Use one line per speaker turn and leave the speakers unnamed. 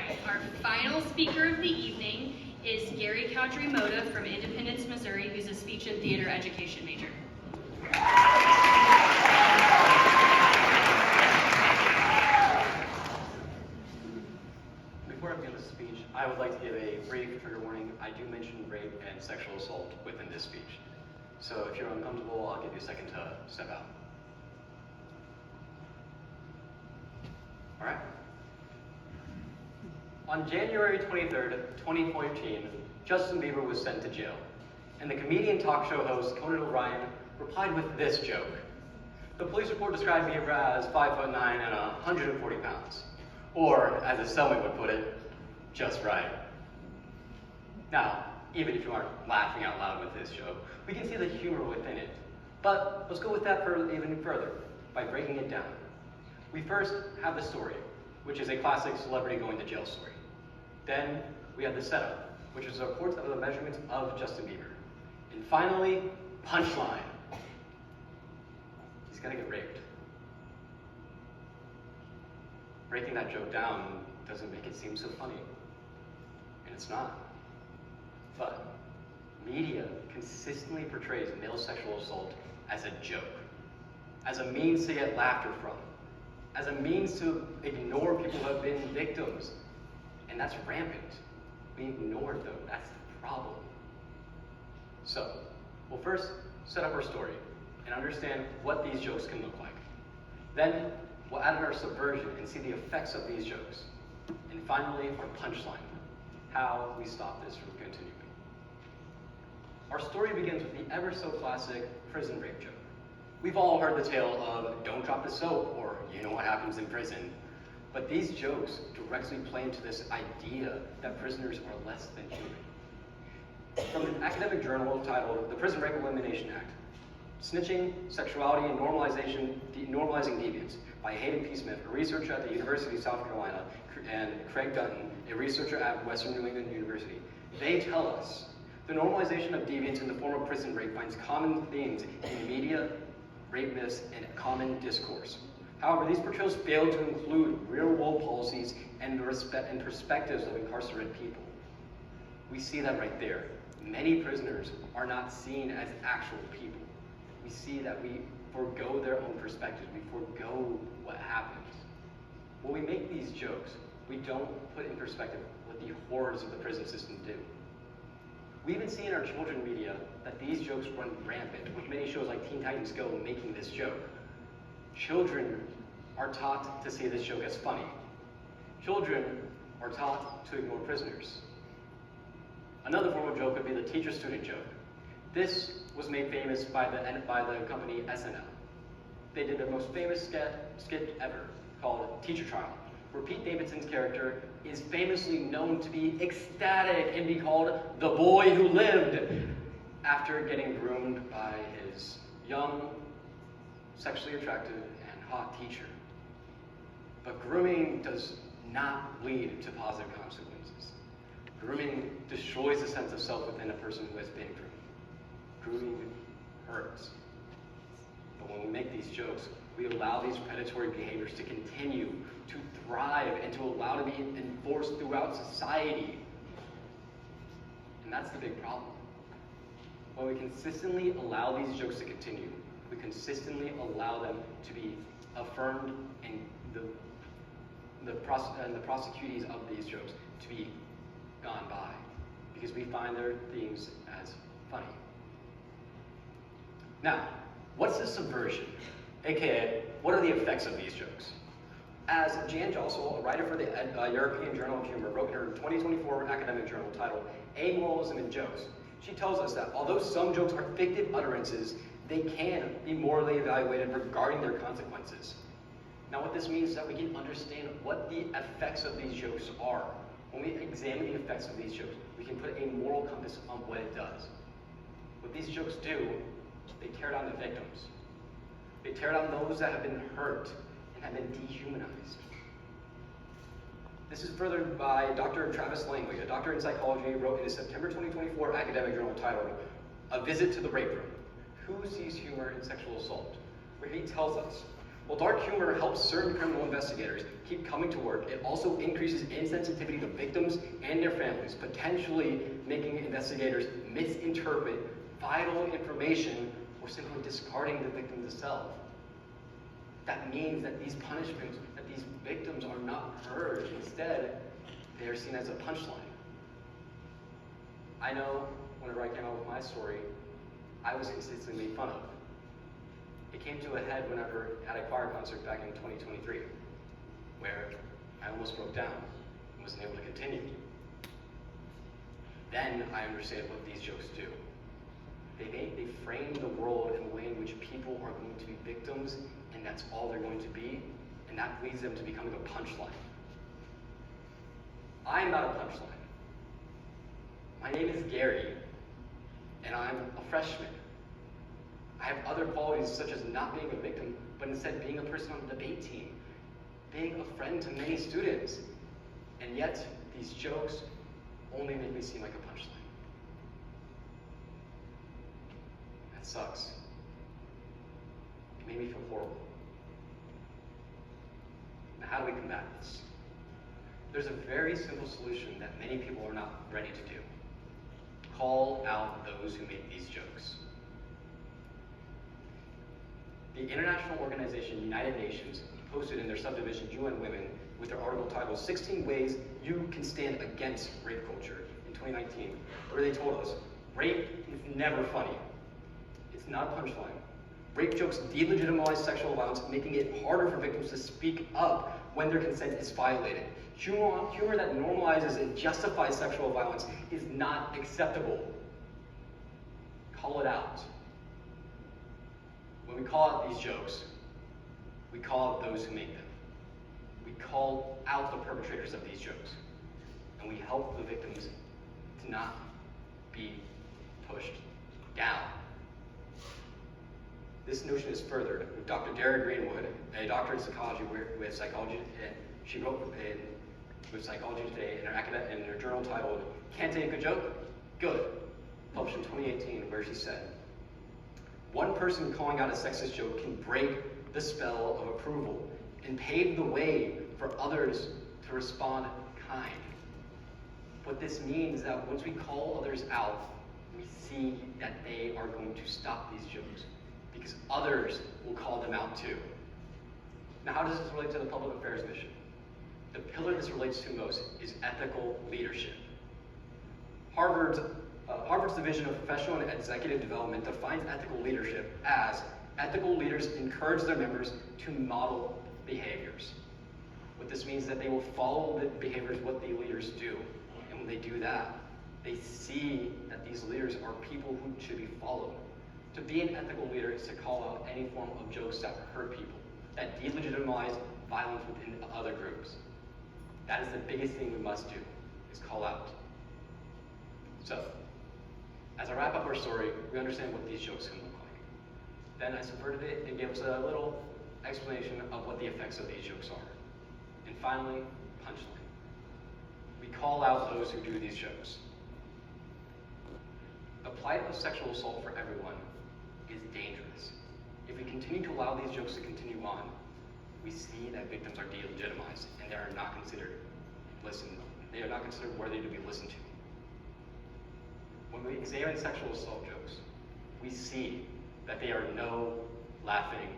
right, our final speaker of the evening is Gary Cowdrey-Mota from Independence, Missouri, who's a speech and theater education major.
Before I begin the speech, I would like to give a brief trigger warning. I do mention rape and sexual assault within this speech. So if you're uncomfortable, I'll give you a second to step out. All right. On January 23rd, 2014, Justin Bieber was sent to jail, and the comedian talk show host Conan O'Brien replied with this joke. The police report described Bieber as 5'9" and 140 pounds, or as a cellmate would put it, just right. Now, even if you aren't laughing out loud with this joke, we can see the humor within it. But let's go with that even further by breaking it down. We first have the story, which is a classic celebrity going to jail story. Then we have the setup, which is a report of the measurements of Justin Bieber. And finally, punchline. He's gonna get raped. Breaking that joke down doesn't make it seem so funny. And it's not. But media consistently portrays male sexual assault as a joke, as a means to get laughter from, as a means to ignore people who have been victims. And that's rampant. We ignore them. That's the problem. So, we'll first set up our story and understand what these jokes can look like. Then, we'll add in our subversion and see the effects of these jokes. And finally, our punchline, how we stop this from continuing. Our story begins with the ever so classic prison rape joke. We've all heard the tale of don't drop the soap, or you know what happens in prison. But these jokes directly play into this idea that prisoners are less than human. From an academic journal titled The Prison Rape Elimination Act, Snitching, Sexuality, and Normalizing Deviance by Hayden P. Smith, a researcher at the University of South Carolina, and Craig Dutton, a researcher at Western New England University. They tell us the normalization of deviance in the form of prison rape finds common themes in media, rape myths, and common discourse. However, these portrayals fail to include real-world policies and perspectives of incarcerated people. We see that right there. Many prisoners are not seen as actual people. We see that we forego their own perspectives. We forego what happens. When we make these jokes, we don't put in perspective what the horrors of the prison system do. We even see in our children media that these jokes run rampant, with many shows like Teen Titans Go making this joke. Children are taught to see this joke as funny. Children are taught to ignore prisoners. Another form of joke would be the teacher-student joke. This was made famous by the company SNL. They did their most famous skit ever, called Teacher Trial, where Pete Davidson's character is famously known to be ecstatic and be called the boy who lived after getting groomed by his young, sexually attractive, and hot teacher. But grooming does not lead to positive consequences. Grooming destroys the sense of self within a person who has been groomed. Grooming hurts. But when we make these jokes, we allow these predatory behaviors to continue, to thrive, and to allow to be enforced throughout society. And that's the big problem. When we consistently allow these jokes to continue, we consistently allow them to be affirmed and the prosecutees of these jokes to be gone by, because we find their themes as funny. Now, what's the subversion? AKA, what are the effects of these jokes? As Jan Jossel, a writer for the European Journal of Humor, wrote in her 2024 academic journal titled Amoralism in Jokes, she tells us that although some jokes are fictive utterances, they can be morally evaluated regarding their consequences. Now what this means is that we can understand what the effects of these jokes are. When we examine the effects of these jokes, we can put a moral compass on what it does. What these jokes do, they tear down the victims. They tear down those that have been hurt and have been dehumanized. This is furthered by Dr. Travis Langley, a doctor in psychology, wrote in a September 2024 academic journal titled A Visit to the Rape Room, Who Sees Humor in Sexual Assault, where he tells us, While dark humor helps certain criminal investigators keep coming to work, it also increases insensitivity to victims and their families, potentially making investigators misinterpret vital information or simply discarding the victim itself. That means that these punishments, that these victims are not heard. Instead, they are seen as a punchline. I know whenever I came out with my story, I was consistently made fun of. It came to a head whenever I had a choir concert back in 2023, where I almost broke down and wasn't able to continue. Then I understand what these jokes do. They frame the world in a way in which people are going to be victims, and that's all they're going to be, and that leads them to becoming a punchline. I am not a punchline. My name is Gary, and I'm a freshman. I have other qualities such as not being a victim, but instead being a person on the debate team, being a friend to many students, and yet these jokes only make me seem like a punchline. That sucks. It made me feel horrible. Now, how do we combat this? There's a very simple solution that many people are not ready to do. Call out those who make these jokes. The international organization United Nations posted in their subdivision UN Women with their article titled 16 Ways You Can Stand Against Rape Culture in 2019, where they told us, rape is never funny. It's not a punchline. Rape jokes delegitimize sexual violence, making it harder for victims to speak up when their consent is violated. Humor that normalizes and justifies sexual violence is not acceptable. Call it out. When we call out these jokes, we call out those who make them. We call out the perpetrators of these jokes. And we help the victims to not be pushed down. This notion is furthered with Dr. Dara Greenwood, a doctorate in psychology with psychology, and she wrote with Psychology Today in her journal titled Can't Take a Joke? Good, published in 2018, where she said, one person calling out a sexist joke can break the spell of approval and pave the way for others to respond kind. What this means is that once we call others out, we see that they are going to stop these jokes because others will call them out too. Now, how does this relate to the public affairs mission? The pillar this relates to most is ethical leadership. Harvard's Division of Professional and Executive Development defines ethical leadership as ethical leaders encourage their members to model behaviors. What this means is that they will follow the behaviors what the leaders do. And when they do that, they see that these leaders are people who should be followed. To be an ethical leader is to call out any form of jokes that hurt people, that delegitimize violence within other groups. That is the biggest thing we must do, is call out. So, as I wrap up our story, we understand what these jokes can look like. Then I subverted it and gave us a little explanation of what the effects of these jokes are. And finally, punchline. We call out those who do these jokes. The plight of sexual assault for everyone is dangerous. If we continue to allow these jokes to continue on, we see that victims are delegitimized and they are not considered worthy to be listened to. When we examine sexual assault jokes, we see that they are no laughing